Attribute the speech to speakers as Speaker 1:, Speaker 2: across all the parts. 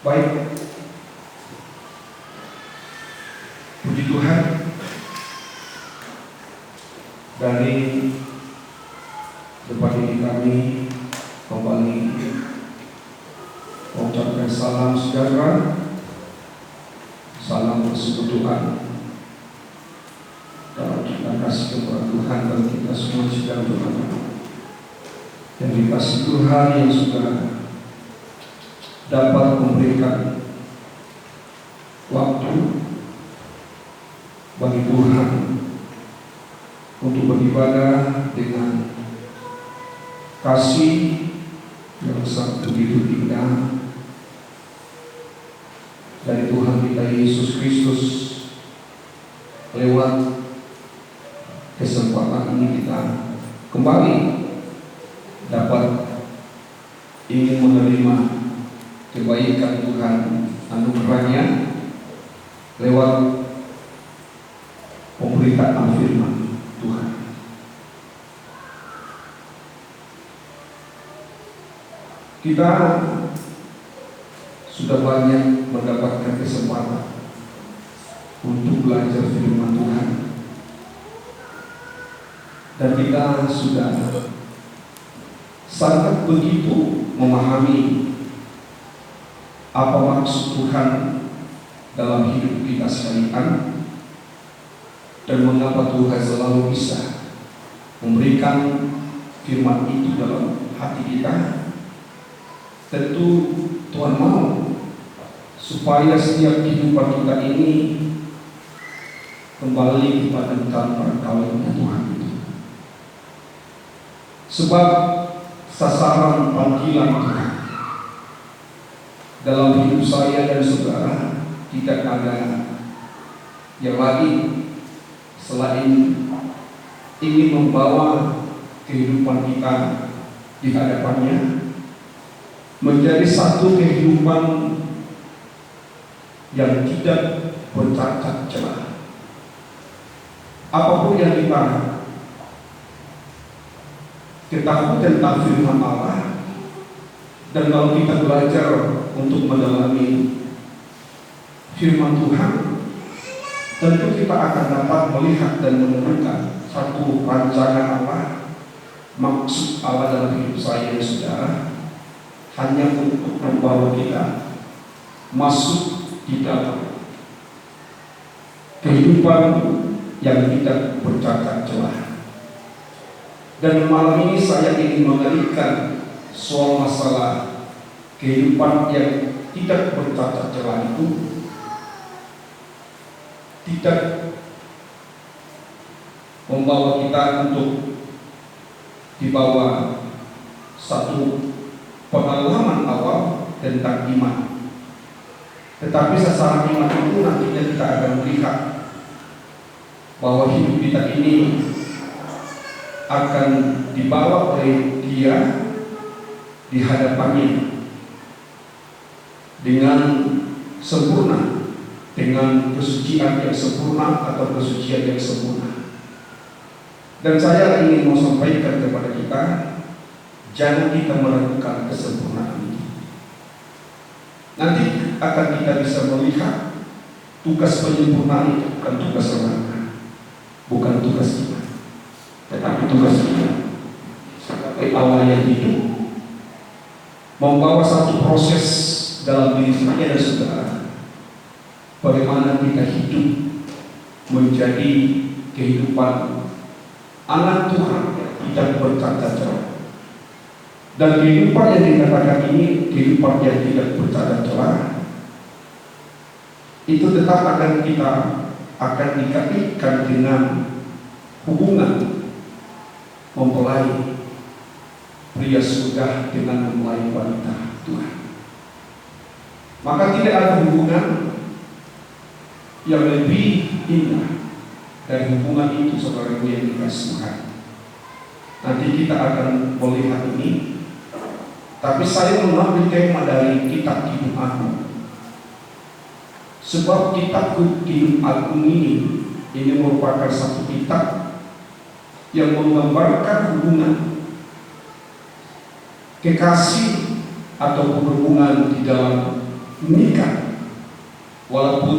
Speaker 1: Baik, puji Tuhan, dari depan ini kami kembali mengucapkan salam sejahtera, salam persekutuan dalam kita kasih kepada Tuhan dan kita semua sedang berdoa. Dan dikasih Tuhan yang sudah dapat memberikan waktu bagi Tuhan untuk beribadah dengan kasih yang sangat begitu indah dari Tuhan kita Yesus Kristus. Lewat kesempatan ini kita kembali dapat ingin menerima kebaikan Tuhan, anugerahnya lewat pemberitaan firman Tuhan. Kita sudah banyak mendapatkan kesempatan untuk belajar firman Tuhan, dan kita sudah sangat begitu memahami apa maksud Tuhan dalam hidup kita sekalian, dan mengapa Tuhan selalu bisa memberikan firman itu dalam hati kita. Tentu Tuhan mau supaya setiap kehidupan kita ini kembali kepada perkawinan Tuhan itu. Sebab sasaran panggilan Tuhan dalam hidup saya dan saudara tidak ada yang lain selain ingin membawa kehidupan kita di hadapannya menjadi satu kehidupan yang tidak bercacat celah. Apapun yang kita ketahui tentang firman Allah, dan kalau kita belajar untuk mendalami firman Tuhan, tentu kita akan dapat melihat dan menemukan satu rancangan Allah, maksud Allah dalam hidup saya dan saudara, hanya untuk membawa kita masuk di dalam kehidupan yang tidak bercacat celah. Dan malam ini saya ingin mengalihkan soal masalah kehidupan yang tidak bercacat celah itu tidak membawa kita untuk dibawa satu pengalaman awal tentang iman, tetapi sasaran iman itu nantinya kita akan melihat bahwa hidup kita ini akan dibawa oleh Dia di hadapannya dengan sempurna, dengan kesucian yang sempurna atau kesucian yang sempurna. Dan saya ingin mau sampaikan kepada kita, jangan kita meragukan kesempurnaan ini. Nanti akan kita bisa melihat tugas penyempurnaan itu bukan tugas orang, bukan tugas kita, tetapi tugas kita sebagai Allah yang hidup, membawa satu proses dalam diri saya dan saudara, bagaimana kita hidup menjadi kehidupan anak Tuhan yang tidak bercacat celah. Dan kehidupan yang dikatakan ini kehidupan yang tidak bercacat celah itu tetap akan kita akan dikaitkan dengan hubungan mempelai pria sudah dengan mempelai wanita Tuhan. Maka tidak ada hubungan yang lebih indah dari hubungan itu, saudara yang dikasih Tuhan. Nanti kita akan melihat ini. Tapi saya mengambil tema dari kitab Kidung Agung, sebab kitab Kidung Agung ini merupakan satu kitab yang menggambarkan hubungan kekasih atau hubungan di dalam nikah. Walaupun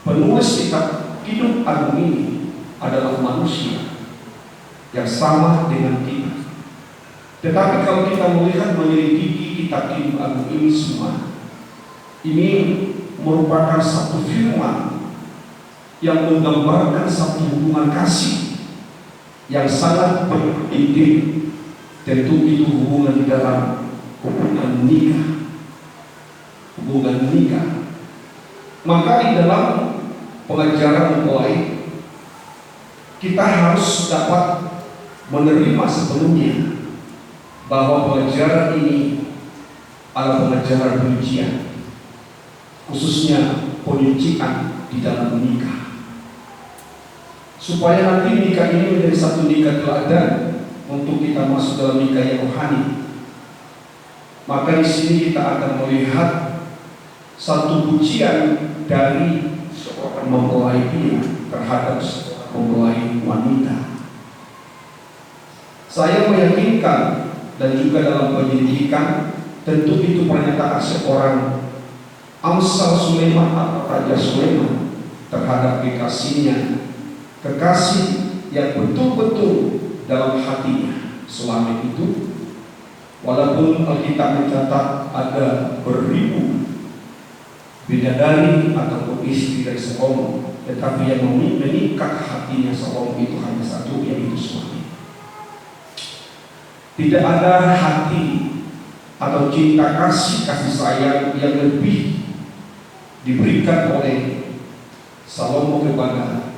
Speaker 1: penulis kitab Kidung Agung ini adalah manusia yang sama dengan kita, tetapi kalau kita melihat menyelidiki kitab Kidung Agung ini semua, ini merupakan satu firman yang menggambarkan satu hubungan kasih yang sangat berintim. Tentu itu hubungan di dalam hubungan nikah. Maka di dalam pengajaran mempelai, kita harus dapat menerima sepenuhnya bahwa pengajaran ini adalah pengajaran penyucian, khususnya penyucian di dalam nikah, supaya nanti nikah ini menjadi satu nikah teladan untuk kita masuk dalam nikah yang rohani. Maka di sini kita akan melihat satu pujian dari seorang mempelai ini terhadap mempelai wanita. Saya meyakinkan dan juga dalam penyelidikan, tentu itu pernyataan seorang Amsal Sulaiman atau Raja Sulaiman terhadap kekasihnya, kekasih yang betul-betul dalam hatinya selama itu. Walaupun Alkitab mencatat ada beribu bidadari ataupun istri dari Salomo, tetapi yang mengikat hatinya Salomo itu hanya satu, yaitu suami. Tidak ada hati atau cinta kasih sayang yang lebih diberikan oleh Salomo kepada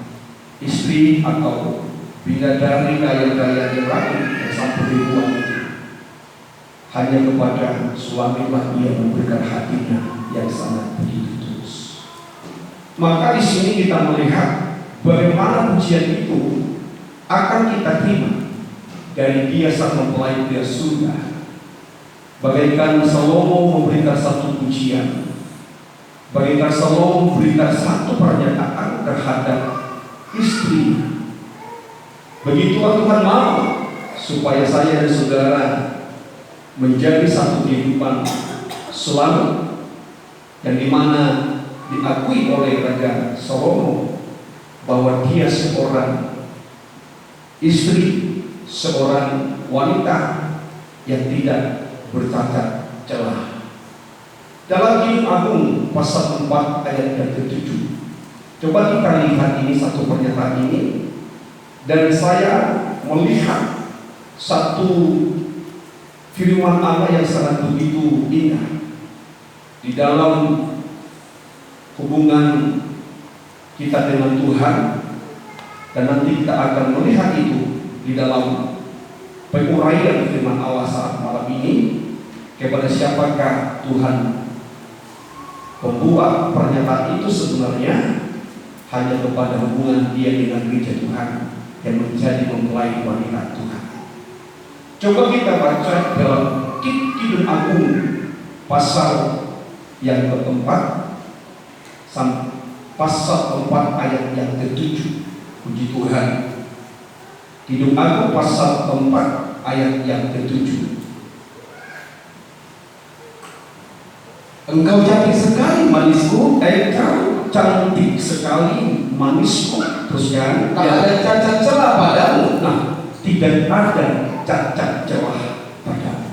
Speaker 1: istri atau bidadari kaya-kaya yang lain yang sampai ribuan itu. Hanya kepada suamilah ia memberikan hatinya yang sangat begitu tulus. Maka di sini kita melihat bagaimana pujian itu akan kita terima dari dia sang mempelai pria surga. Bagaikan Salomo memberikan satu pujian, bagaikan Salomo memberikan satu pernyataan terhadap istrinya. Begitulah Tuhan mau supaya saya dan saudara menjadi satu kehidupan selalu, yang dimana diakui oleh Raja Salomo bahwa dia seorang istri, seorang wanita yang tidak bercacat celah. Dalam Kidung Agung pasal 4 ayat yang ke-7, coba kita lihat ini satu pernyataan ini, dan saya melihat satu firman Allah yang sangat begitu indah di dalam hubungan kita dengan Tuhan, dan nanti kita akan melihat itu di dalam penguraian firman Allah saat malam ini. Kepada siapakah Tuhan membuat pernyataan itu? Sebenarnya hanya kepada hubungan dia dengan gereja Tuhan yang menjadi mempelai wanita Tuhan. Coba kita baca dalam Kidung Agung pasal yang keempat, pasal 4 ayat yang ke-7. Puji Tuhan. Kidung Agung pasal 4 ayat yang ke-7. Engkau cantik sekali manisku, engkau cantik sekali manisku. Terus kan, tak ada cacat celah padamu. Nah, tidak ada cacat celah padamu.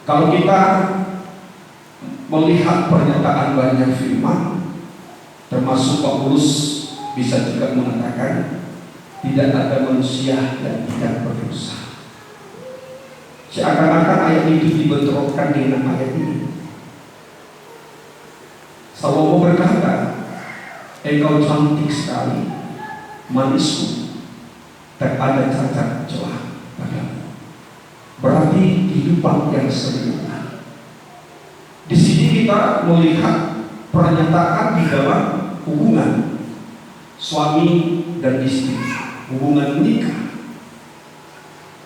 Speaker 1: Kalau kita melihat pernyataan banyak firman, termasuk Paulus bisa juga mengatakan tidak ada manusia yang tidak berdosa. Seakan-akan ayat itu dibentrokkan dengan ayat ini. Salomo berkata, engkau cantik sekali manisku, tak ada cacat celah padamu. Berarti kehidupan yang sempurna. Di sini kita melihat pernyataan di dalam hubungan suami dan istri, hubungan nikah.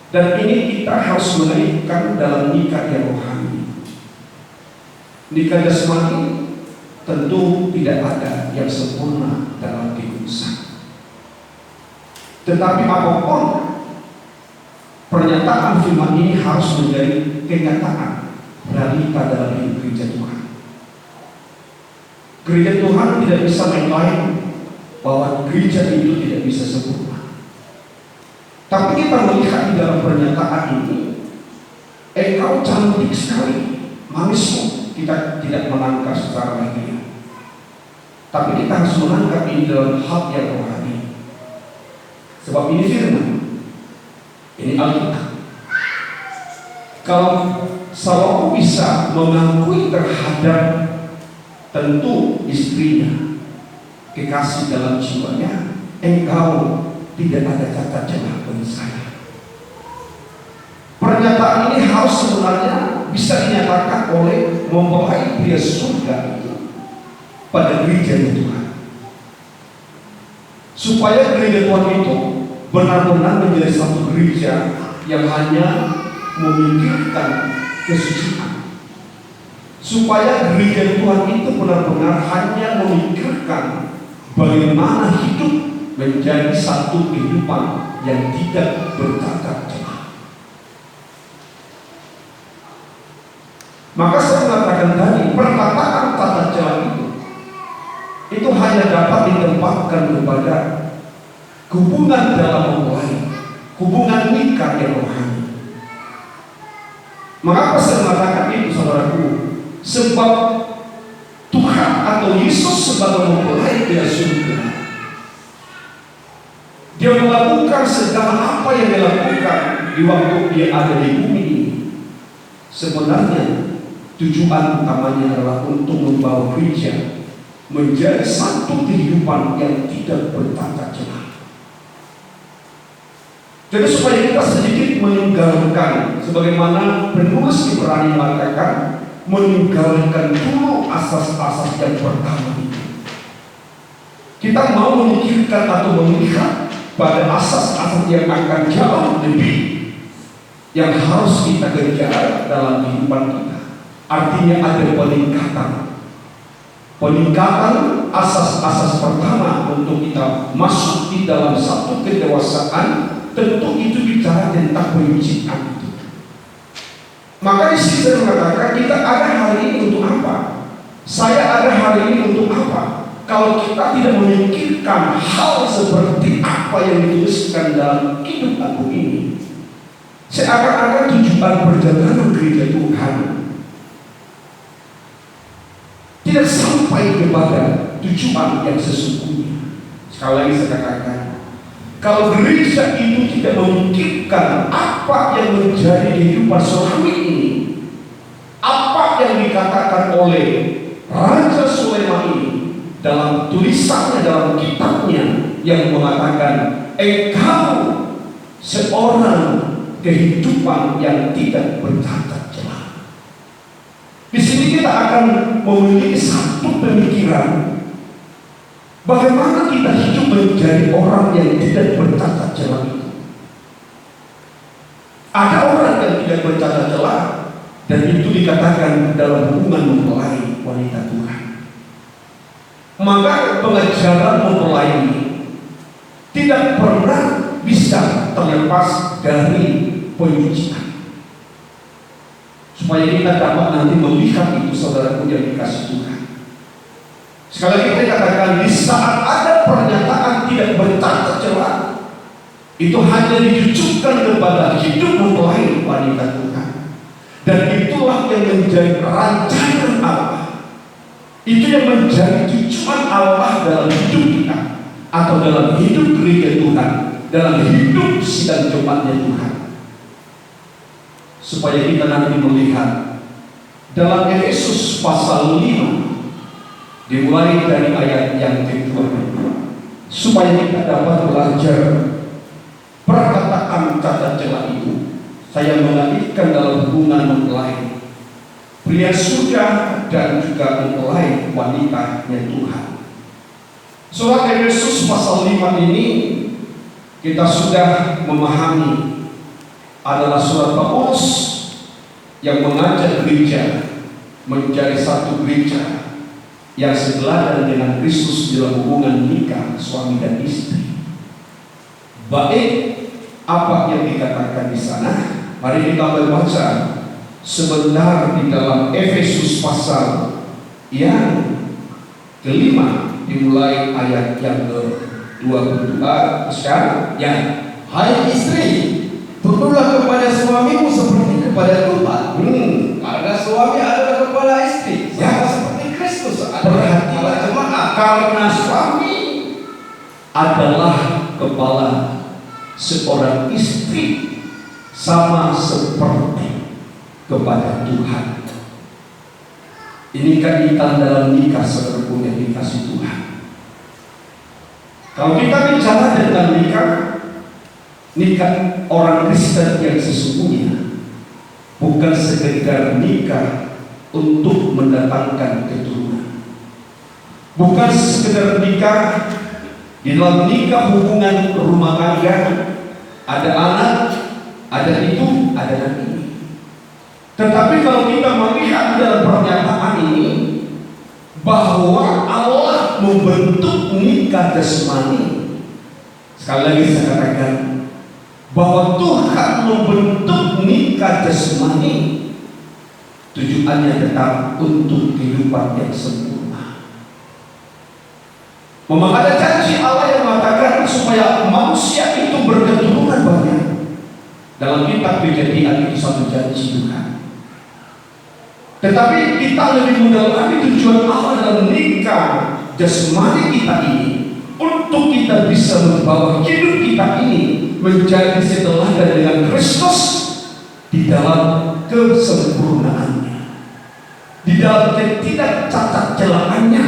Speaker 1: Dan ini kita harus menaikkan dalam nikah yang rohani. Nikah jasmani tentu tidak ada yang sempurna dalam kekudusan. Tetapi apapun pernyataan firman ini harus menjadi kenyataan realita dalam hidup gereja Tuhan. Gereja Tuhan tidak bisa mengklaim bahwa gereja itu tidak bisa sempurna. Tapi kita melihat di dalam pernyataan ini, engkau cantik sekali, manismu. Kita tidak menangkap secara lahiriah, tapi kita harus menangkap ini dalam hal yang rohani. Sebab ini firman, ini Alkitab. Kalau Salomo bisa mengakui terhadap tentu istrinya, kekasih dalam jiwanya, engkau tidak ada cacat celah bagi saya. Pernyataan ini harus sebenarnya bisa dinyatakan oleh mempelai pria surga itu pada gereja Tuhan, supaya gereja Tuhan itu benar-benar menjadi satu gereja yang hanya memikirkan kesucian, supaya gereja Tuhan itu benar-benar hanya memikirkan bagaimana hidup menjadi satu kehidupan yang tidak bercacat celah. Maka saya mengatakan tadi, perkataan cacat celah itu hanya dapat ditempatkan kepada hubungan dalam mempelai, hubungan nikah yang rohani. Mengapa saya mengatakan itu, saudaraku? Sebab Tuhan atau Yesus sebagai mempelai dia surga, dia melakukan segala apa yang dia lakukan di waktu dia ada di bumi ini. Sebenarnya tujuan utamanya adalah untuk membawa gereja menjadi satu kehidupan yang tidak bercacat celah. Jadi supaya kita sedikit meninggalkan, sebagaimana penulis Ibrani mengatakan, meninggalkan dulu asas-asas yang pertama itu. Kita mau memikirkan atau melihat pada asas-asas yang akan jauh lebih yang harus kita kejar dalam kehidupan kita. Artinya ada peningkatan asas-asas pertama untuk kita masuk di dalam satu kedewasaan. Tentu itu bicara tentang penyucian itu. Maka di sini saya mengatakan, kita ada hari ini untuk apa? Saya ada hari ini untuk apa? Kalau kita tidak memikirkan hal seperti apa yang dituliskan dalam hidup aku ini, seakan-akan tujuan perjalanan gereja Tuhan tidak sampai kepada tujuan yang sesungguhnya. Sekali lagi saya katakan, kalau gereja itu tidak memikirkan apa yang menjadi kehidupan surgawi ini, apa yang dikatakan oleh Raja Sulaiman ini dalam tulisannya, dalam kitabnya, yang mengatakan engkau seorang kehidupan yang tidak bercacat celah. Di sini kita akan memiliki satu pemikiran, bagaimana kita hidup menjadi orang yang tidak bercacat celah itu. Ada orang yang tidak bercacat celah, dan itu dikatakan dalam hubungan mempelai wanita Tuhan. Maka pengajaran mempelai ini tidak pernah bisa terlepas dari penyucian. Supaya kita dapat nanti melihat itu, saudaraku yang dikasih Tuhan. Sekali lagi kita katakan, di saat ada pernyataan tidak bercacat celah, itu hanya ditujukan kepada hidup mempelai wanita Tuhan. Dan itulah yang menjadi rancangan Allah. Itu yang menjadi tujuan Allah dalam hidup kita, atau dalam hidup gereja Tuhan, dalam hidup sidang jemaatnya Tuhan. Supaya kita nanti melihat dalam Efesus pasal 5, dimulai dari ayat yang kedua, supaya kita dapat belajar perkataan cacat celah itu. Saya mengaitkan dalam hubungan mempelai pria surga dan juga mempelai wanitanya Tuhan. Surat Efesus pasal 5 ini kita sudah memahami adalah surat Paulus yang mengajak gereja menjadi satu gereja yang sebelahan dengan Kristus dalam hubungan nikah suami dan istri. Baik apa yang dikatakan di sana, mari kita membaca sebentar di dalam Efesus pasal yang kelima, dimulai ayat yang ke-22. Sekarang ya,
Speaker 2: Hai istri, tunduklah kepada suamimu seperti kepada Tuhan. Karena suami adalah kepala istri, sama seperti Kristus adalah kepala jemaat.
Speaker 1: Karena suami adalah kepala seorang istri, sama seperti kepada Tuhan. Ini kaitan dalam nikah sekalipun yang dikasih Tuhan. Kalau kita bicara tentang nikah orang Kristen yang sesungguhnya bukan sekedar nikah untuk mendatangkan keturunan, bukan sekedar nikah di dalam nikah hubungan rumah tangga, ada anak, ada itu, ada dan ini. Tetapi kalau kita melihat dalam pernyataan ini bahwa Allah membentuk nikah jasmani, sekali lagi saya katakan bahwa Tuhan membentuk nikah jasmani, tujuannya tetap untuk kehidupan yang sempurna. Memang ada janji Allah yang mengatakan supaya manusia itu berketurunan banyak. Dalam kitab Kejadian itu satu janji Tuhan. Tetapi kita lebih mendalami tujuan Allah dalam nikah jasmani kita ini, untuk kita bisa membawa hidup kita ini menjadi seteladan dengan Kristus di dalam kesempurnaannya, di dalam ketidak cacat celaannya.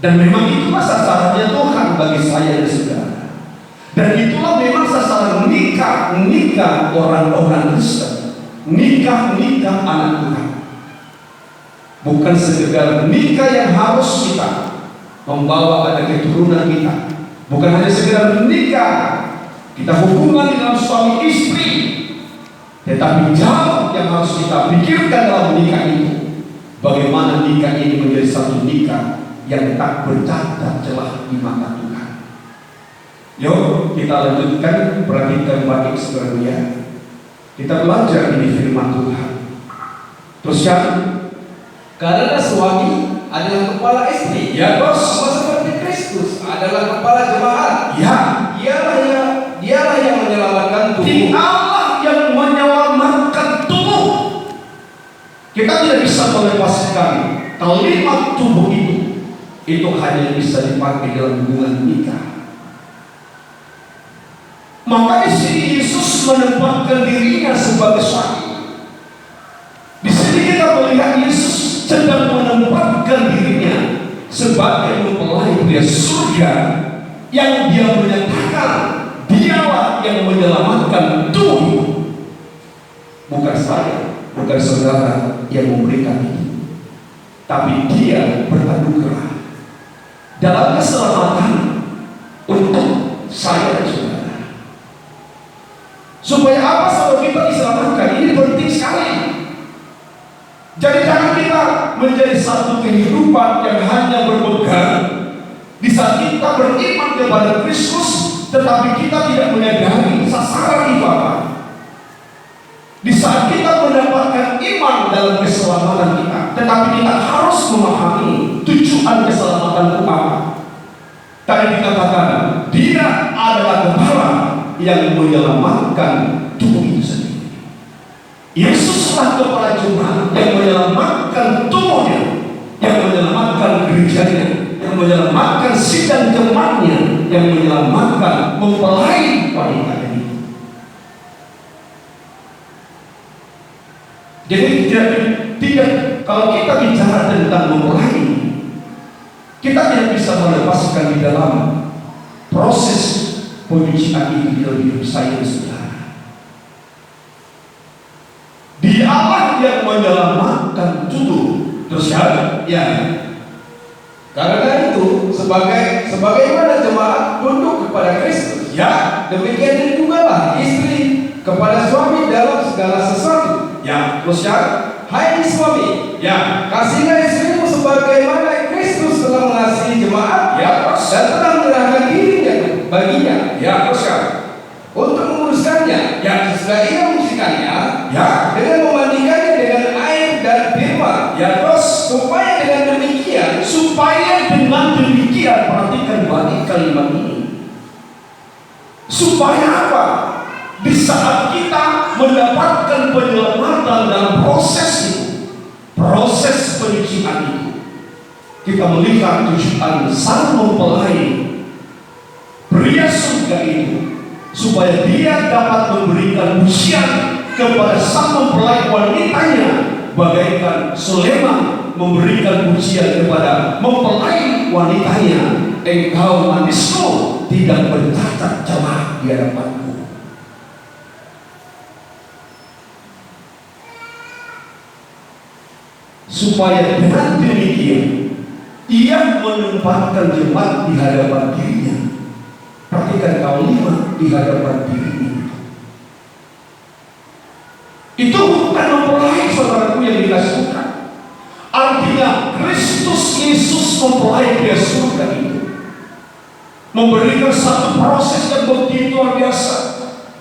Speaker 1: Dan memang itulah sasarannya Tuhan bagi saya dan saudara. Dan itulah memang sasaran nikah orang-orang Kristen, nikah anak Tuhan. Bukan sekedar nikah yang harus kita membawa ada keturunan kita, bukan hanya sekedar nikah kita hubungan dengan suami istri, tetapi jauh yang harus kita pikirkan dalam nikah itu, bagaimana nikah ini menjadi satu nikah yang tak bercacat celah di mata Tuhan. Yuk kita lanjutkan, perhatikan baik saudara. Kita belajar ini firman Tuhan. Terus yang
Speaker 2: karena suami adalah kepala istri,
Speaker 1: ya bos,
Speaker 2: sama seperti Kristus adalah kepala jemaat.
Speaker 1: ya,
Speaker 2: dialah yang menyelamatkan tubuh.
Speaker 1: Allah yang menyelamatkan tubuh. Kita tidak bisa melepaskan kalimat tubuh itu hanya bisa dipakai dalam hubungan nikah. Maka di sini Yesus menempatkan dirinya sebagai suami. Di sini kita melihat Yesus sedang menempatkan dirinya sebagai mempelai pria surga yang dia menyatakan dialah yang menyelamatkan tubuh. Bukan saya, bukan saudara yang memberikan itu, tapi dia beranugerah dalam keselamatan untuk saya dan saudara. Supaya apa? Kalau kita diselamatkan, ini penting sekali. Jadi jangan kita menjadi satu kehidupan yang hanya berpegang di saat kita beriman kepada Kristus, tetapi kita tidak menyadari sasaran ibadah. Di saat kita mendapatkan iman dalam keselamatan kita, tetapi kita harus memahami tujuan keselamatan itu apa. Tadi dikatakan dia adalah kepala yang menyelamatkan tubuh itu sendiri. Yesuslah kepala jemaat yang menyelamatkan tubuhnya, yang menyelamatkan gerejanya, yang menyelamatkan sidang jemaatnya, yang menyelamatkan mempelai wanita ini. Jadi tidak kalau kita bicara tentang mempelai, kita tidak bisa melepaskan di dalam proses penyucian itu di dalam hidup saya dan saudara. Dialah yang menyelamatkan tubuh. Terus ya.
Speaker 2: Karena itu sebagaimana jemaat tunduk kepada Kristus,
Speaker 1: Ya,
Speaker 2: demikian juga lah istri kepada suami dalam segala sesuatu.
Speaker 1: ya. Terus ya.
Speaker 2: Hai suami,
Speaker 1: Ya.
Speaker 2: kasihilah istrimu sebagaimana Kristus telah mengasihi jemaat,
Speaker 1: Ya,
Speaker 2: dan telah menyerahkan dirinya baginya,
Speaker 1: ya. Terus ya.
Speaker 2: untuk menguruskannya.
Speaker 1: Ya.
Speaker 2: Sesudah ia membersihkannya,
Speaker 1: Ya. perhatikan balik kalimat ini. Supaya apa? Di saat kita mendapatkan penyelamatan dalam proses itu, proses penyucian itu, kita melihat tujuan sang mempelai pria surga itu, supaya dia dapat memberikan pujian kepada sang mempelai wanitanya, bagaikan Sulaiman memberikan pujian kepada mempelai wanitanya. Engkau manisku tidak bercacat celah di hadapanku. Supaya dengan demikian ia menempatkan jemaat di hadapan dirinya. Perhatikan kalimat di hadapan dirinya. Itu bukan mempelai saudaraku yang dikasih Tuhan. Artinya Kristus Yesus mempelai pria surga itu memberikan satu proses yang begitu luar biasa,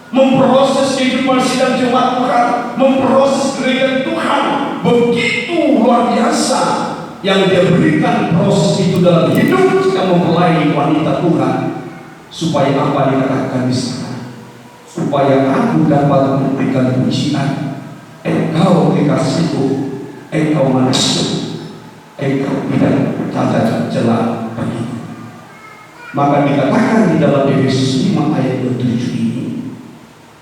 Speaker 1: memproses kehidupan sidang jemaat Tuhan, memproses gereja Tuhan begitu luar biasa, yang dia berikan proses itu dalam hidup yang mempelai wanita Tuhan. Supaya apa dikatakan di sana? Supaya aku dapat memberikan pujian. Engkau kekasihku, engkau manisku, engkau tidak cacat celah bagiku. Maka dikatakan di dalam Efesus 5 ayat 27 ini,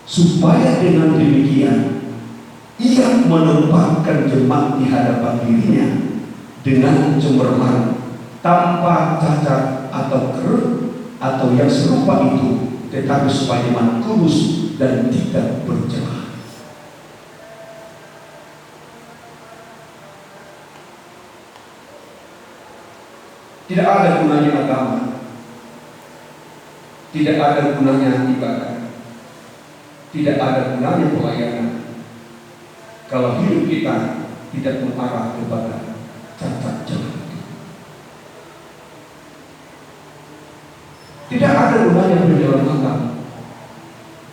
Speaker 1: supaya dengan demikian ia menempatkan jemaat di hadapan dirinya dengan cemerlang, tanpa cacat atau kerut atau yang serupa itu, tetapi supaya jemaat kudus dan tidak bercelah. Tidak ada gunanya agama, tidak ada gunanya ibadah, tidak ada gunanya pelayanan kalau hidup kita tidak mengarah kepada cacat celah. Tidak ada gunanya penyelamatan,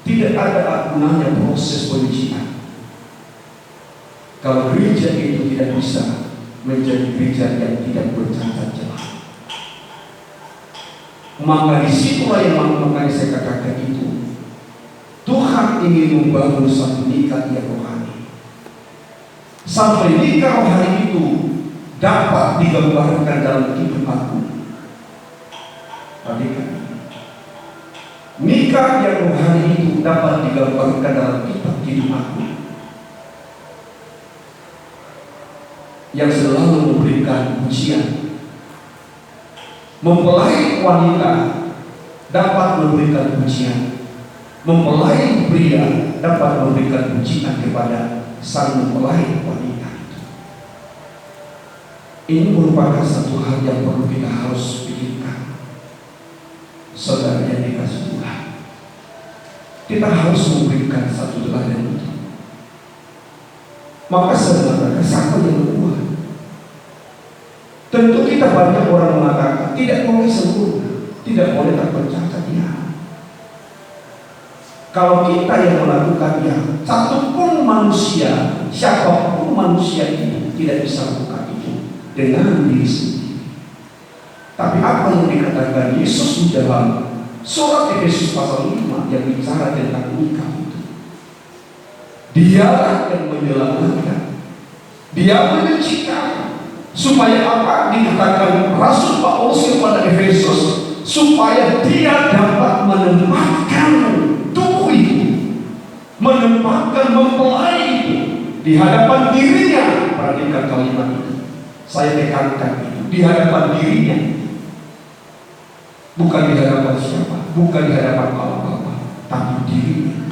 Speaker 1: tidak ada gunanya proses penyucian kalau gereja itu tidak bisa menjadi gereja yang tidak bercacat celah. Maka disitulah yang makanya saya katakan itu, Tuhan ingin membangun satu nikah yang rohani. Sampai nikah rohani itu dapat digambarkan dalam hidup aku. Perhatikan, nikah yang rohani itu dapat digambarkan dalam hidup aku, yang selalu memberikan pujian. Mempelai wanita dapat memberikan pujian, mempelai pria dapat memberikan pujian kepada sang mempelai wanita. Ini merupakan satu hal yang perlu kita harus pikirkan, saudara yang dikasih Tuhan. Kita harus memberikan satu teladan itu. Maka sebenarnya siapa yang membuat? Tentu kita banyak orang mengatakan tidak boleh sempurna, tidak boleh tak bercacat ya. Kalau kita yang melakukannya, satupun manusia, siapapun manusia itu tidak bisa melakukan itu dengan diri sendiri. Tapi apa yang dikatakan Yesus di dalam surat Efesus pasal 5 yang bicara tentang nikah itu, Dialah yang menyelamatkan, Dia menyucikan. Supaya apa? Dikatakan Rasul Paulus kepada Efesus, supaya dia dapat menempatkan tubuh itu, menempatkan mempelai itu di hadapan dirinya. Perhatikan kalimat itu, saya tekankan itu, di hadapan dirinya, bukan di hadapan siapa, bukan di hadapan apa-apa, tapi dirinya,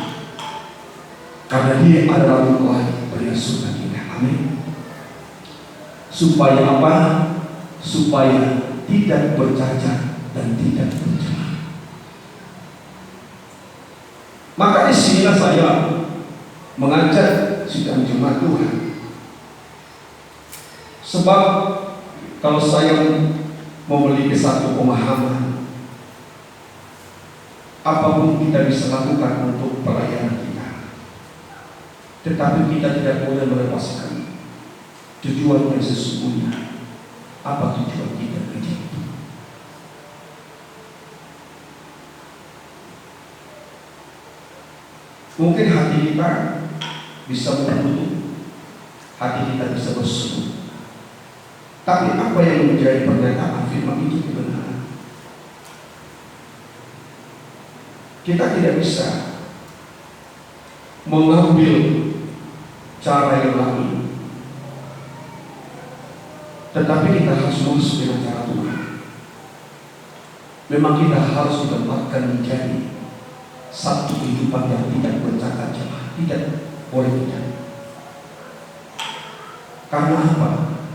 Speaker 1: karena dia adalah mempelai pria surga kita. Amin. Supaya apa? Supaya tidak bercacat dan tidak bercelah. Maka disinilah saya mengajak sidang jemaat Tuhan. Sebab kalau saya memiliki satu pemahaman, apapun kita bisa lakukan untuk pelayanan kita, tetapi kita tidak boleh melepaskan tujuan yang sesungguhnya. Apa tujuan kita kerja itu? Mungkin hati kita bisa menutup, hati kita bisa berseru. Tapi apa yang menjadi pernyataan firman itu kebenaran? Kita tidak bisa mengambil cara yang lain, tetapi kita harus masuk dengan cara Tuhan. Memang kita harus ditempatkan menjadi satu kehidupan yang tidak bercacat celah, tidak boleh tidak. Karena apa?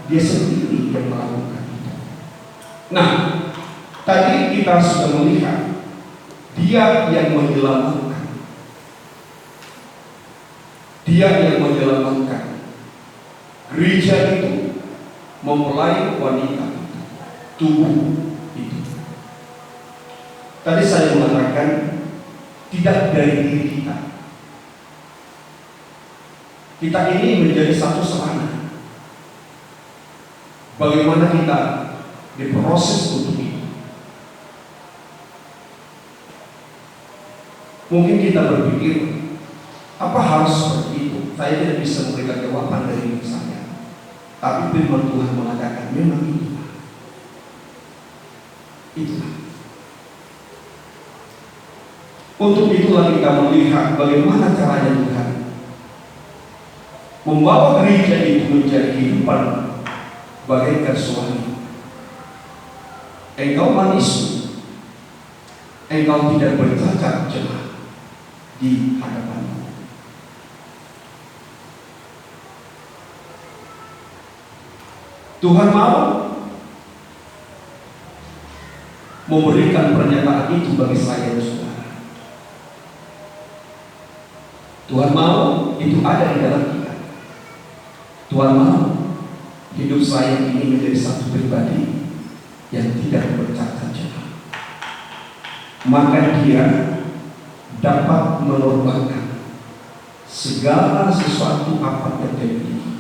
Speaker 1: Dia sendiri yang melakukan itu. Nah, tadi kita sudah melihat Dia yang menyelamatkan. Dia yang menyelamatkan. Gereja itu mempelai wanita, tubuh itu. Tadi saya mengatakan tidak dari diri kita. Kita ini menjadi satu sarana. Bagaimana kita diproses untuk itu? Mungkin kita berpikir, apa harus seperti itu? Saya tidak bisa memberikan jawaban dari diri saya. Tapi firman Tuhan mengatakan memang itulah. Itulah. Untuk itulah kita melihat bagaimana caranya Tuhan membawa gereja itu menjadi kehidupan bagaikan suami. Engkau manis, engkau tidak bercacat celah di hadapanmu. Tuhan mau memberikan pernyataan itu bagi saya dan saudara. Tuhan mau itu ada di dalam kita. Tuhan mau hidup saya ini menjadi satu pribadi yang tidak bercacat celah. Maka Dia dapat mengorbankan segala sesuatu apa yang dia miliki.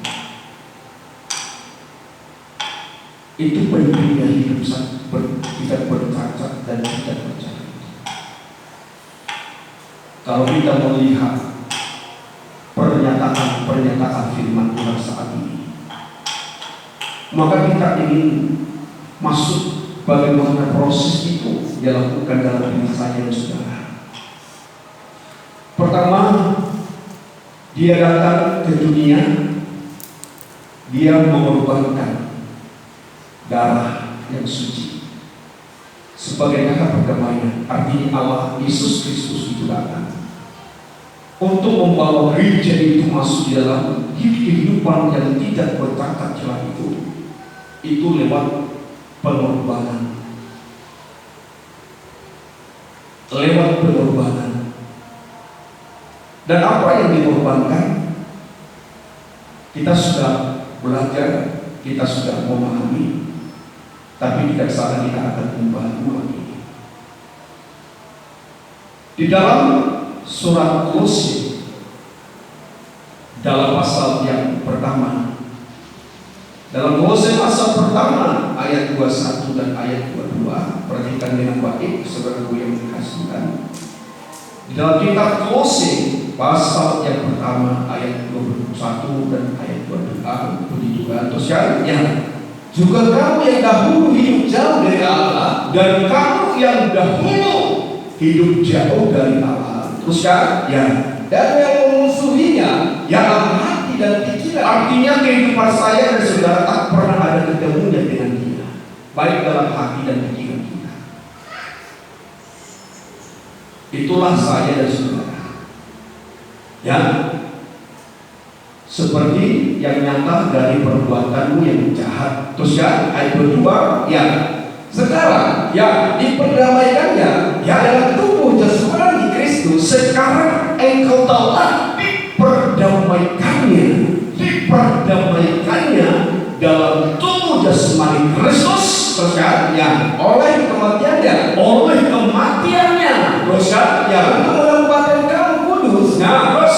Speaker 1: Itu pentingnya hidup tidak bercacat dan tidak bercacat. Kalau kita melihat pernyataan firman Tuhan saat ini, maka kita ingin masuk bagaimana proses itu dilakukan dalam diri saya dan saudara. Pertama, Dia datang ke dunia, Dia mengorbankan darah yang suci sebagai kata perdamaian. Artinya Allah Yesus Kristus itu datang untuk membawa gereja itu masuk di dalam kehidupan yang tidak bercacat celah itu lewat pengorbanan. Lewat pengorbanan. Dan apa yang dikorbankan? Kita sudah belajar, kita sudah memahami, tapi tidak salah kita akan membangun ini. Di dalam surat Kolose, dalam pasal yang pertama, dalam Kolose pasal pertama ayat 21 dan ayat 22, perhatikan dengan baik saudaraku yang dikasihkan. Di dalam kitab Kolose pasal yang pertama ayat 21 dan ayat 22 begitu kan? Terus ya, juga kamu yang dahulu hidup jauh dari Allah, dan kamu yang dahulu hidup jauh dari Allah. Terus kan? Ya, dan yang memusuhinya dalam hati dan pikiran. Artinya kehidupan saya dan saudara tak pernah ada ketemunya dengan Dia, baik dalam hati dan pikiran kita. Itulah saya dan saudara. Ya, seperti yang nyata dari perbuatanmu yang jahat. Terus ya, ayat 22, ya. Sekarang, ya, diperdamaikannya, ya, dalam tubuh jasmani Kristus. Sekarang engkau telah diperdamaikannya dalam tubuh jasmani Kristus. Terus ya, oleh kematiannya, terus ya, untuk menempatkan kamu kudus, nah, terus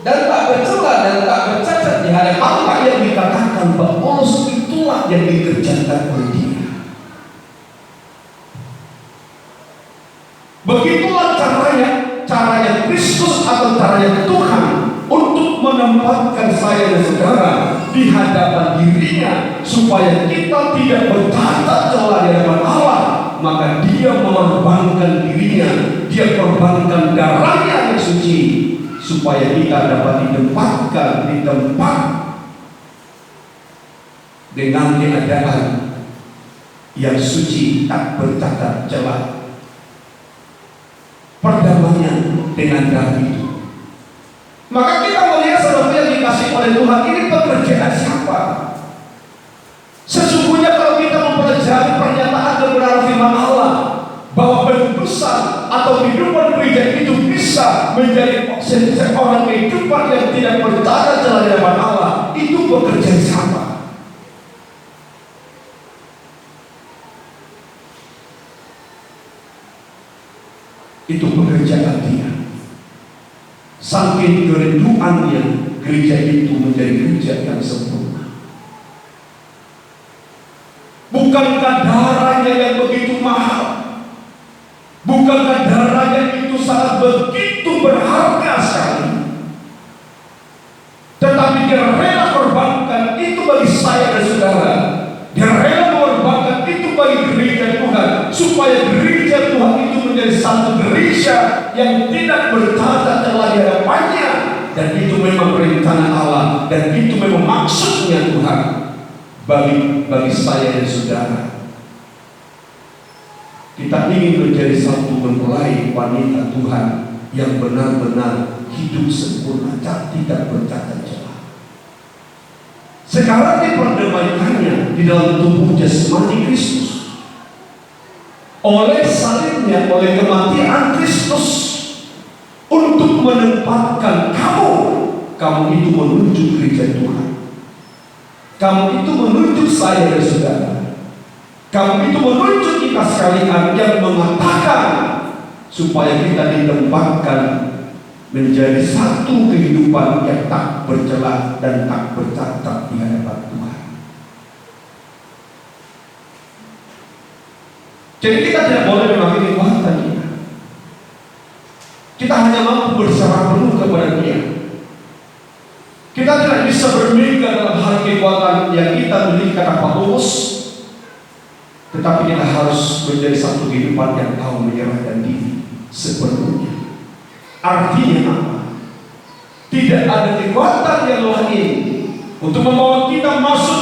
Speaker 1: dan tak bercela dan tak bercacat di hadapan Allah. Yang dikatakan Paulus itulah yang dikerjakan oleh Dia. Begitulah caranya satu caranya Tuhan untuk menempatkan saya dan saudara di hadapan dirinya, supaya kita tidak bercacat celah di hadapan Allah. Maka dia mengorbankan dirinya, dia korbankan darahnya yang suci, supaya kita dapat ditempatkan di tempat dengan keadaan yang suci, tak bercacat celah. Perdamaian dengan darah itu. Maka kita melihat saudara yang dikasih oleh Tuhan, ini pekerjaan siapa? Sesungguhnya kalau kita mempelajari pernyataan kebenaran firman Allah, bahwa berdosa atau kehidupan gereja itu bisa menjadi seorang kehidupan yang tidak bercacat celah di hadapan Allah, itu pekerjaan siapa? Itu pekerjaan dia. Saking kerinduannya gereja itu menjadi gereja yang sempurna. Bukankah darahnya yang begitu mahal? Bukankah darahnya itu sangat begitu berharga sekali? Tetapi dia rela korbankan itu bagi saya dan saudara. Dia rela mengorbankan itu bagi gereja Tuhan, supaya gereja Tuhan itu menjadi satu gereja yang tidak bercacat celah di hadapannya. Dan itu memang rencana Allah, dan itu memang maksudnya Tuhan bagi saya dan saudara. Kita ingin menjadi satu mempelai wanita Tuhan yang benar-benar hidup sempurna, tidak bercacat celah. Sekarang diperdamaikannya di dalam tubuh jasmani Kristus oleh salibnya, oleh kematian Kristus, untuk menempatkan kamu itu menuju gereja Tuhan. Kamu itu menuju saya dan saudara. Kamu itu menuju kita sekalian yang mengatakan supaya kita ditempatkan menjadi satu kehidupan yang tak bercelah dan tak bercacat di hadapan Tuhan. Jadi kita tidak boleh memakai kekuatan kita. Kita hanya mampu berserah penuh kepada Dia. Kita tidak bisa bermegah dalam hal kekuatan yang kita miliki kata Paulus, tetapi kita harus menjadi satu kehidupan yang tahu menyerahkan diri sepenuhnya. Artinya apa? Tidak ada kekuatan yang lain untuk membawa kita masuk